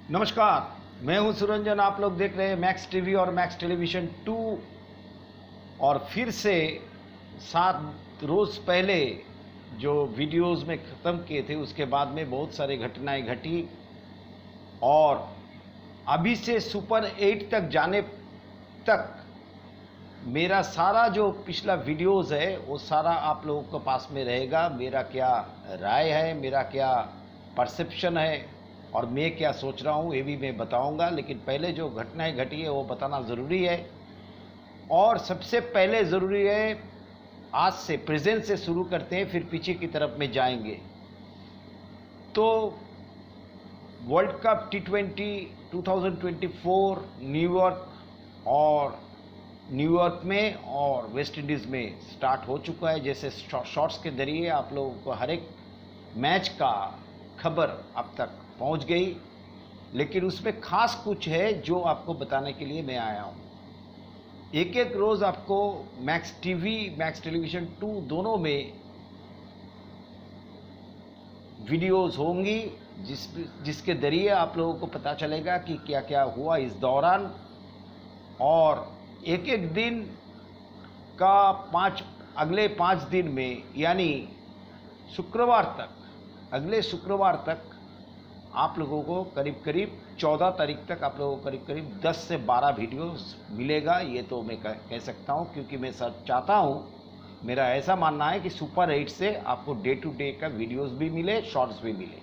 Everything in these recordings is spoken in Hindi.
नमस्कार, मैं हूं सुरंजन। आप लोग देख रहे हैं मैक्स टीवी और मैक्स टेलीविजन 2। और फिर से 7 रोज़ पहले जो वीडियोस में ख़त्म किए थे उसके बाद में बहुत सारी घटनाएं घटी। और अभी से सुपर 8 तक जाने तक मेरा सारा जो पिछला वीडियोस है वो सारा आप लोगों के पास में रहेगा। मेरा क्या राय है, मेरा क्या परसेप्शन है और मैं क्या सोच रहा हूँ ये भी मैं बताऊंगा। लेकिन पहले जो घटनाएं घटी है वो बताना ज़रूरी है। और सबसे पहले ज़रूरी है, आज से प्रेजेंट से शुरू करते हैं, फिर पीछे की तरफ में जाएंगे। तो वर्ल्ड कप T20 2024 न्यूयॉर्क में और वेस्ट इंडीज़ में स्टार्ट हो चुका है। जैसे शॉर्ट्स के जरिए आप लोगों को हर एक मैच का खबर अब तक पहुंच गई, लेकिन उसमें खास कुछ है जो आपको बताने के लिए मैं आया हूं। एक एक रोज़ आपको मैक्स टीवी, मैक्स टेलीविजन 2 दोनों में वीडियोस होंगी जिसके जरिए आप लोगों को पता चलेगा कि क्या क्या हुआ इस दौरान। और एक एक दिन का अगले 5 दिन में, यानी अगले शुक्रवार तक आप लोगों को करीब करीब 14 तारीख तक आप लोगों को करीब करीब 10 से 12 वीडियोस मिलेगा। ये तो मैं कह सकता हूँ, क्योंकि मैं सर चाहता हूँ, मेरा ऐसा मानना है कि सुपर 8 से आपको डे टू डे का वीडियोस भी मिले, शॉर्ट्स भी मिले।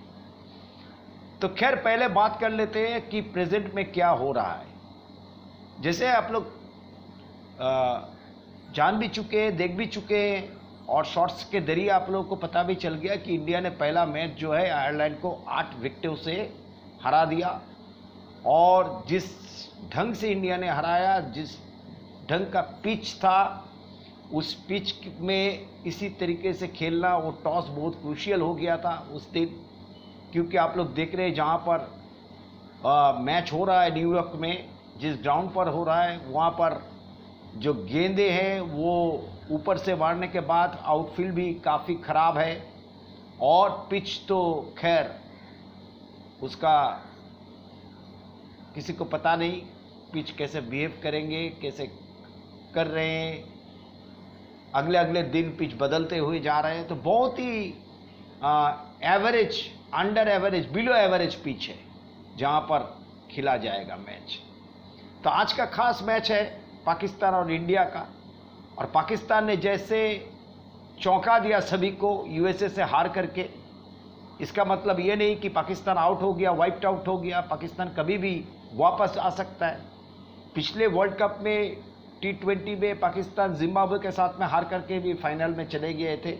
तो खैर पहले बात कर लेते हैं कि प्रेजेंट में क्या हो रहा है। जैसे आप लोग जान भी चुके हैं, देख भी चुके हैं, और शॉर्ट्स के जरिए आप लोगों को पता भी चल गया कि इंडिया ने पहला मैच जो है आयरलैंड को 8 विकेटों से हरा दिया। और जिस ढंग से इंडिया ने हराया, जिस ढंग का पिच था, उस पिच में इसी तरीके से खेलना, वो टॉस बहुत क्रूशियल हो गया था उस दिन। क्योंकि आप लोग देख रहे हैं जहाँ पर मैच हो रहा है न्यूयॉर्क में, जिस ग्राउंड पर हो रहा है, वहाँ पर जो गेंदे हैं वो ऊपर से मारने के बाद आउटफील्ड भी काफ़ी ख़राब है। और पिच तो खैर उसका किसी को पता नहीं, पिच कैसे बिहेव करेंगे, कैसे कर रहे हैं। अगले अगले दिन पिच बदलते हुए जा रहे हैं। तो बहुत ही average, under average, below average pitch है जहाँ पर खेला जाएगा मैच। तो आज का खास मैच है पाकिस्तान और इंडिया का। और पाकिस्तान ने जैसे चौंका दिया सभी को यूएसए से हार करके। इसका मतलब ये नहीं कि पाकिस्तान आउट हो गया, वाइप्ड आउट हो गया। पाकिस्तान कभी भी वापस आ सकता है। पिछले वर्ल्ड कप में T20 में पाकिस्तान जिम्बाब्वे के साथ में हार करके भी फाइनल में चले गए थे,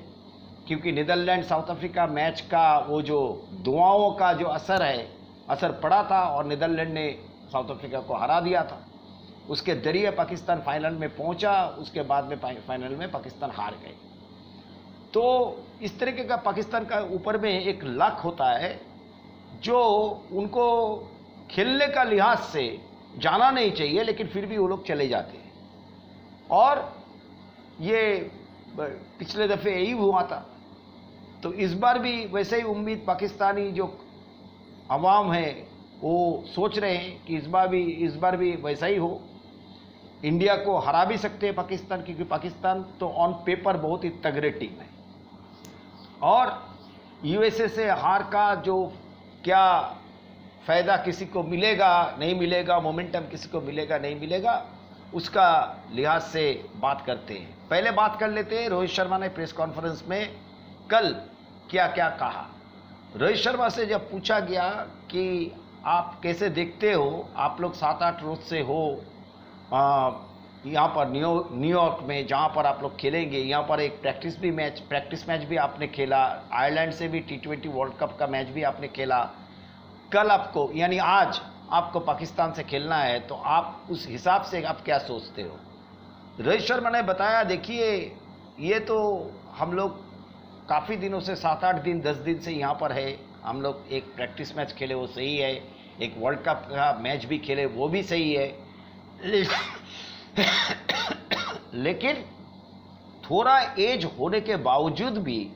क्योंकि नीदरलैंड साउथ अफ्रीका मैच का वो जो दुआओं का जो असर पड़ा था और नीदरलैंड ने साउथ अफ्रीका को हरा दिया था। उसके जरिए पाकिस्तान फाइनल में पहुंचा। उसके बाद में फाइनल में पाकिस्तान हार गए। तो इस तरीके का पाकिस्तान का ऊपर में एक लक होता है जो उनको खेलने का लिहाज से जाना नहीं चाहिए, लेकिन फिर भी वो लोग चले जाते हैं। और ये पिछले दफ़े यही हुआ था। तो इस बार भी वैसे ही उम्मीद पाकिस्तानी जो अवाम है वो सोच रहे हैं कि इस बार भी वैसा ही हो। इंडिया को हरा भी सकते हैं पाकिस्तान, क्योंकि पाकिस्तान तो ऑन पेपर बहुत ही तगड़े टीम है। और यूएसए से हार का जो क्या फ़ायदा किसी को मिलेगा नहीं मिलेगा, मोमेंटम किसी को मिलेगा नहीं मिलेगा, उसका लिहाज से बात करते हैं। पहले बात कर लेते हैं रोहित शर्मा ने प्रेस कॉन्फ्रेंस में कल क्या क्या कहा। रोहित शर्मा से जब पूछा गया कि आप कैसे देखते हो, आप लोग 7-8 रोज से हो यहाँ पर न्यूयॉर्क में जहाँ पर आप लोग खेलेंगे, यहाँ पर एक प्रैक्टिस मैच भी आपने खेला, आयरलैंड से भी T20 वर्ल्ड कप का मैच भी आपने खेला। कल आपको, यानी आज आपको पाकिस्तान से खेलना है, तो आप उस हिसाब से आप क्या सोचते हो? रोहित शर्मा ने बताया, देखिए ये तो हम लोग काफ़ी दिनों से 7-8 दिन 10 दिन से यहाँ पर है। हम लोग एक प्रैक्टिस मैच खेले वो सही है, एक वर्ल्ड कप का मैच भी खेले वो भी सही है, लेकिन थोड़ा एज होने के बावजूद भी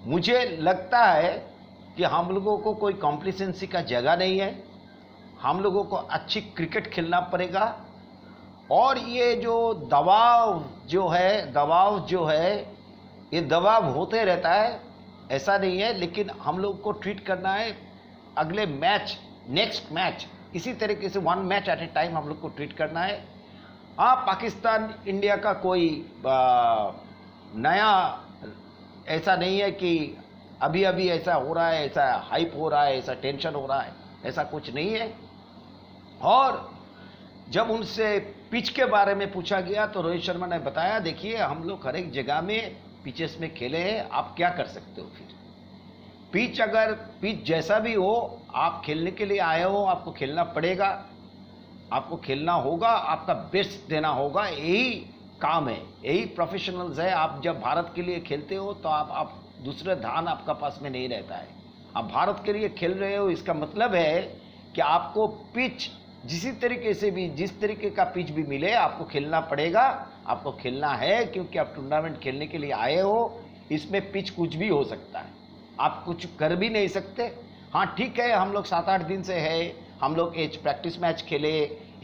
मुझे लगता है कि हम लोगों को कोई कॉम्प्लिसेंसी का जगह नहीं है, हम लोगों को अच्छी क्रिकेट खेलना पड़ेगा। और ये जो दबाव जो है ये दबाव होते रहता है, ऐसा नहीं है, लेकिन हम लोग को ट्रीट करना है अगले मैच, नेक्स्ट मैच, इसी तरीके से 1 मैच एट ए टाइम हम लोग को ट्रीट करना है। हाँ, पाकिस्तान इंडिया का कोई नया ऐसा नहीं है कि अभी अभी ऐसा हो रहा है, ऐसा हाइप हो रहा है, ऐसा टेंशन हो रहा है, ऐसा कुछ नहीं है। और जब उनसे पिच के बारे में पूछा गया तो रोहित शर्मा ने बताया, देखिए हम लोग हर एक जगह में पिचेस में खेले हैं, आप क्या कर सकते हो। फिर पिच जैसा भी हो, आप खेलने के लिए आए हो, आपको खेलना पड़ेगा, आपको खेलना होगा, आपका बेस्ट देना होगा, यही काम है, यही प्रोफेशनल्स है। आप जब भारत के लिए खेलते हो तो आप दूसरे ध्यान आपका पास में नहीं रहता है, आप भारत के लिए खेल रहे हो, इसका मतलब है कि आपको पिच जिस तरीके का पिच भी मिले, आपको खेलना पड़ेगा, आपको खेलना है, क्योंकि आप टूर्नामेंट खेलने के लिए आए हो। इसमें पिच कुछ भी हो सकता है, आप कुछ कर भी नहीं सकते। हाँ ठीक है, हम लोग 7-8 दिन से है, हम लोग एक प्रैक्टिस मैच खेले,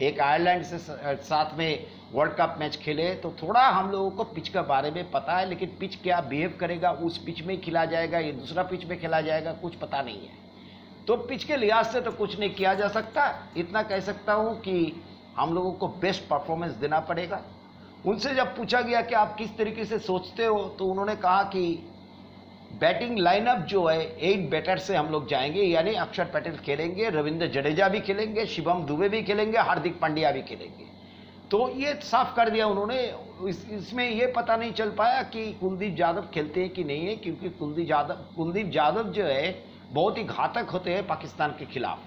एक आयरलैंड से साथ में वर्ल्ड कप मैच खेले, तो थोड़ा हम लोगों को पिच के बारे में पता है, लेकिन पिच क्या बिहेव करेगा, उस पिच में खेला जाएगा, ये दूसरा पिच में खेला जाएगा, कुछ पता नहीं है। तो पिच के लिहाज से तो कुछ नहीं किया जा सकता। इतना कह सकता हूँ कि हम लोगों को बेस्ट परफॉर्मेंस देना पड़ेगा। उनसे जब पूछा गया कि आप किस तरीके से सोचते हो, तो उन्होंने कहा कि बैटिंग लाइनअप जो है 8 बैटर से हम लोग जाएंगे, यानी अक्षर पटेल खेलेंगे, रविंद्र जडेजा भी खेलेंगे, शिवम दुबे भी खेलेंगे, हार्दिक पांड्या भी खेलेंगे। तो ये साफ कर दिया उन्होंने। इसमें ये पता नहीं चल पाया कि कुलदीप यादव खेलते हैं कि नहीं है, क्योंकि कुलदीप यादव जो है बहुत ही घातक होते हैं पाकिस्तान के खिलाफ,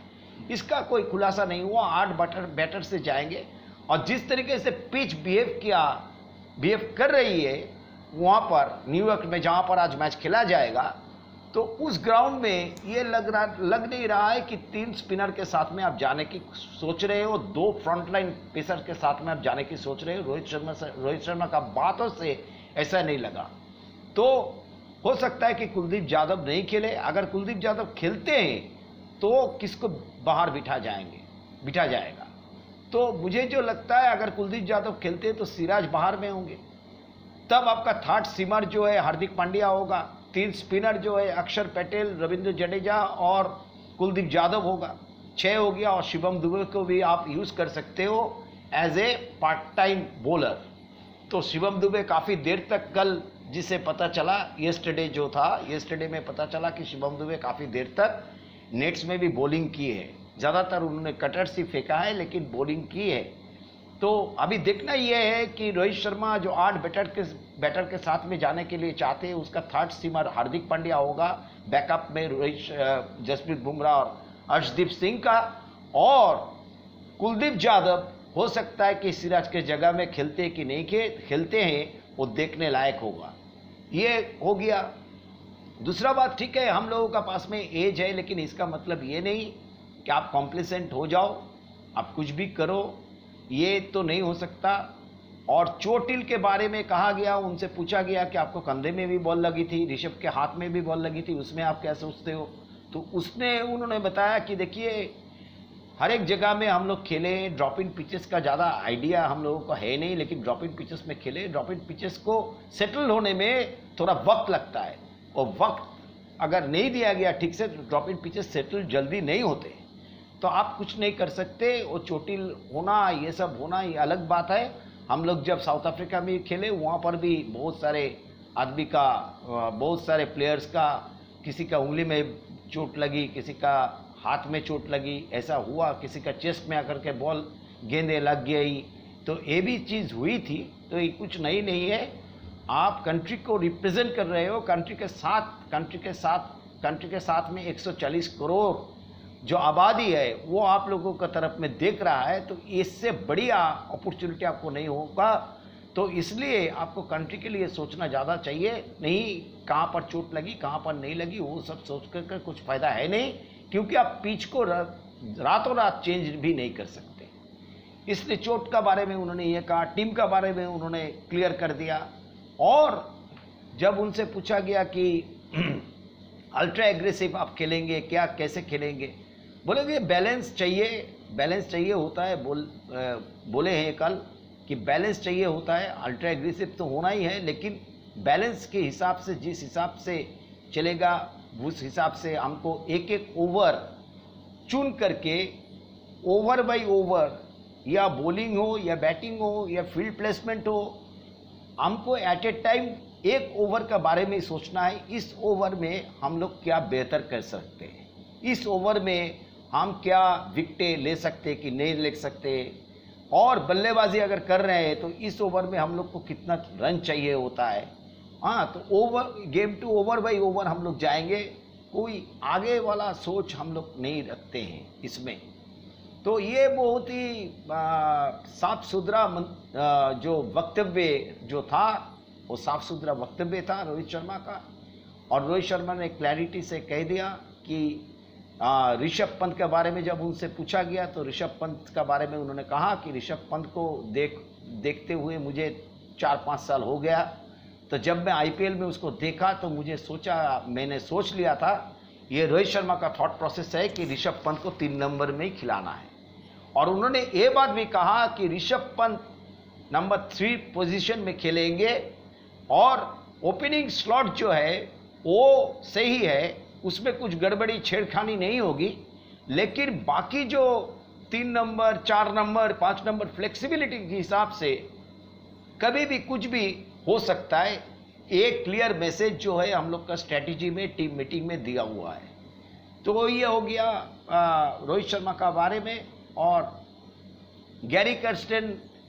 इसका कोई खुलासा नहीं हुआ। 8 बैटर से जाएंगे, और जिस तरीके से पिच बिहेव कर रही है वहाँ पर न्यूयॉर्क में, जहाँ पर आज मैच खेला जाएगा, तो उस ग्राउंड में ये लग नहीं रहा है कि 3 स्पिनर के साथ में आप जाने की सोच रहे हो, 2 फ्रंटलाइन पेसर के साथ में आप जाने की सोच रहे हो। रोहित शर्मा का बातों से ऐसा नहीं लगा। तो हो सकता है कि कुलदीप यादव नहीं खेले। अगर कुलदीप यादव खेलते हैं तो किसको बाहर बिठा जाएगा। तो मुझे जो लगता है, अगर कुलदीप यादव खेलते हैं तो सिराज बाहर में होंगे, तब आपका थर्ड सीमर जो है हार्दिक पांड्या होगा, 3 स्पिनर जो है अक्षर पटेल, रविंद्र जडेजा और कुलदीप यादव होगा, 6 हो गया। और शिवम दुबे को भी आप यूज़ कर सकते हो as a part time bowler. तो शिवम दुबे काफ़ी देर तक, कल जिसे पता चला, येस्टरडे में पता चला कि शिवम दुबे काफ़ी देर तक नेट्स में भी बॉलिंग की है। ज़्यादातर उन्होंने कटर्स ही फेंका है, लेकिन बॉलिंग की है। तो अभी देखना यह है कि रोहित शर्मा जो 8 बैटर के साथ में जाने के लिए चाहते हैं, उसका थर्ड सीमर हार्दिक पांड्या होगा, बैकअप में जसप्रीत बुमराह और अर्शदीप सिंह का, और कुलदीप यादव हो सकता है कि सिराज के जगह में खेलते कि नहीं खेलते हैं, वो देखने लायक होगा। ये हो गया। दूसरा बात, ठीक है हम लोगों का पास में एज है, लेकिन इसका मतलब ये नहीं कि आप कॉम्प्लिसेंट हो जाओ, आप कुछ भी करो, ये तो नहीं हो सकता। और चोटिल के बारे में कहा गया, उनसे पूछा गया कि आपको कंधे में भी बॉल लगी थी, ऋषभ के हाथ में भी बॉल लगी थी, उसमें आप क्या सोचते हो। तो उन्होंने बताया कि देखिए हर एक जगह में हम लोग खेले, ड्रॉप इन पिचेस का ज़्यादा आइडिया हम लोगों को है नहीं, लेकिन ड्रॉप इन पिचेस में खेले। ड्रॉप इन पिचेस को सेटल होने में थोड़ा वक्त लगता है, और वक्त अगर नहीं दिया गया ठीक से, ड्रॉप इन पिचेस सेटल जल्दी नहीं होते। तो आप कुछ नहीं कर सकते। वो चोटिल होना, ये सब होना, ये अलग बात है। हम लोग जब साउथ अफ्रीका में खेले, वहाँ पर भी बहुत सारे आदमी का, बहुत सारे प्लेयर्स का, किसी का उंगली में चोट लगी, किसी का हाथ में चोट लगी, ऐसा हुआ, किसी का चेस्ट में आकर के बॉल गेंदे लग गई, तो ये भी चीज़ हुई थी। तो ये कुछ नहीं है। आप कंट्री को रिप्रेजेंट कर रहे हो, कंट्री के साथ में 140 करोड़ जो आबादी है वो आप लोगों की तरफ में देख रहा है, तो इससे बढ़िया अपॉर्चुनिटी आपको नहीं होगा। तो इसलिए आपको कंट्री के लिए सोचना ज़्यादा चाहिए, नहीं कहाँ पर चोट लगी, कहाँ पर नहीं लगी, वो सब सोच कर कुछ फ़ायदा है नहीं, क्योंकि आप पिच को रातों रात चेंज भी नहीं कर सकते। इसलिए चोट का बारे में उन्होंने ये कहा, टीम का बारे में उन्होंने क्लियर कर दिया। और जब उनसे पूछा गया कि अल्ट्रा एग्रेसिव आप खेलेंगे क्या, कैसे खेलेंगे? बोलेंगे बैलेंस चाहिए होता है। बोले हैं कल कि बैलेंस चाहिए होता है। अल्ट्रा एग्रेसिव तो होना ही है, लेकिन बैलेंस के हिसाब से, जिस हिसाब से चलेगा उस हिसाब से हमको एक एक ओवर चुन करके, ओवर बाय ओवर, या बॉलिंग हो या बैटिंग हो या फील्ड प्लेसमेंट हो, हमको एट ए टाइम एक ओवर का बारे में सोचना है। इस ओवर में हम लोग क्या बेहतर कर सकते हैं, इस ओवर में हम क्या विकेटें ले सकते कि नहीं ले सकते, और बल्लेबाजी अगर कर रहे हैं तो इस ओवर में हम लोग को कितना रन चाहिए होता है। हाँ, तो over game to over by over हम लोग जाएंगे, कोई आगे वाला सोच हम लोग नहीं रखते हैं इसमें। तो ये बहुत ही साफ सुथरा जो वक्तव्य जो था, वो साफ सुथरा वक्तव्य था रोहित शर्मा का। और रोहित शर्मा ने क्लैरिटी से कह दिया कि ऋषभ पंत के बारे में जब उनसे पूछा गया तो ऋषभ पंत के बारे में उन्होंने कहा कि ऋषभ पंत को देखते हुए मुझे 4-5 साल हो गया। तो जब मैं आईपीएल में उसको देखा तो मैंने सोच लिया था ये रोहित शर्मा का थॉट प्रोसेस है कि ऋषभ पंत को 3 नंबर में ही खिलाना है। और उन्होंने ये बात भी कहा कि ऋषभ पंत नंबर 3 पोजीशन में खेलेंगे और ओपनिंग स्लॉट जो है वो सही है, उसमें कुछ गड़बड़ी छेड़खानी नहीं होगी, लेकिन बाकी जो 3 नंबर, 4 नंबर, 5 नंबर फ्लेक्सिबिलिटी के हिसाब से कभी भी कुछ भी हो सकता है। एक क्लियर मैसेज जो है हम लोग का स्ट्रैटेजी में, टीम मीटिंग में दिया हुआ है। तो ये हो गया रोहित शर्मा का बारे में। और गैरी कर्स्टेन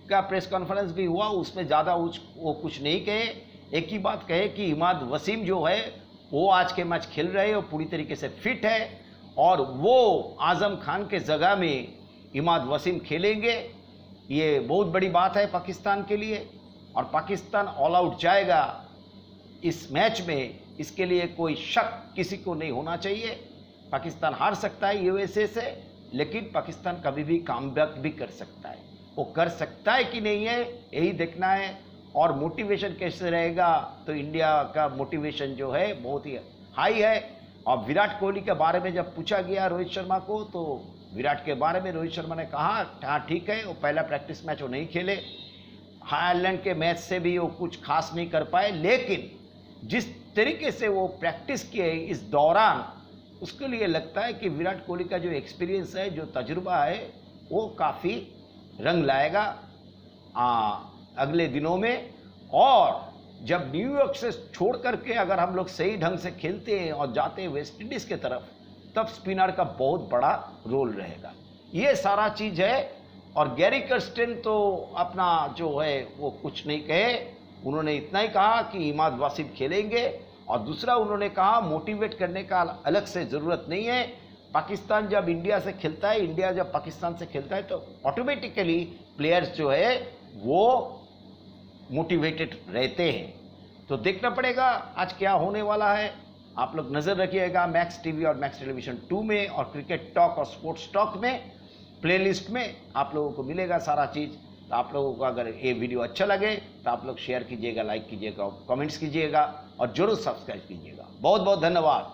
का प्रेस कॉन्फ्रेंस भी हुआ, उसमें ज़्यादा वो कुछ नहीं कहे। एक ही बात कहे कि इमाद वसीम जो है वो आज के मैच खेल रहे हैं और पूरी तरीके से फिट है, और वो आजम खान के जगह में इमाद वसीम खेलेंगे। ये बहुत बड़ी बात है पाकिस्तान के लिए, और पाकिस्तान ऑल आउट जाएगा इस मैच में, इसके लिए कोई शक किसी को नहीं होना चाहिए। पाकिस्तान हार सकता है यूएसए से, लेकिन पाकिस्तान कभी भी कामबैक भी कर सकता है। वो कर सकता है कि नहीं है, यही देखना है। और मोटिवेशन कैसे रहेगा, तो इंडिया का मोटिवेशन जो है बहुत ही हाई है। और विराट कोहली के बारे में जब पूछा गया रोहित शर्मा को, तो विराट के बारे में रोहित शर्मा ने कहा हाँ ठीक है, वो पहला प्रैक्टिस मैच वो नहीं खेले, आयरलैंड के मैच से भी वो कुछ खास नहीं कर पाए, लेकिन जिस तरीके से वो प्रैक्टिस किए इस दौरान, उसके लिए लगता है कि विराट कोहली का जो एक्सपीरियंस है, जो तजुर्बा है, वो काफ़ी रंग लाएगा अगले दिनों में। और जब न्यूयॉर्क से छोड़ करके अगर हम लोग सही ढंग से खेलते हैं और जाते हैं वेस्ट इंडीज़ के तरफ, तब स्पिनर का बहुत बड़ा रोल रहेगा। ये सारा चीज़ है। और गैरी कर्स्टेन तो अपना जो है वो कुछ नहीं कहे, उन्होंने इतना ही कहा कि इमाद वासिम खेलेंगे। और दूसरा उन्होंने कहा मोटिवेट करने का अलग से ज़रूरत नहीं है। पाकिस्तान जब इंडिया से खेलता है, इंडिया जब पाकिस्तान से खेलता है, तो ऑटोमेटिकली प्लेयर्स जो है वो मोटिवेटेड रहते हैं। तो देखना पड़ेगा आज क्या होने वाला है। आप लोग नज़र रखिएगा मैक्स टीवी और मैक्स टेलीविजन 2 में, और क्रिकेट टॉक और स्पोर्ट्स टॉक में प्लेलिस्ट में आप लोगों को मिलेगा सारा चीज़। तो आप लोगों को अगर ये वीडियो अच्छा लगे तो आप लोग शेयर कीजिएगा, लाइक कीजिएगा, कमेंट्स कीजिएगा और जरूर सब्सक्राइब कीजिएगा। बहुत बहुत धन्यवाद।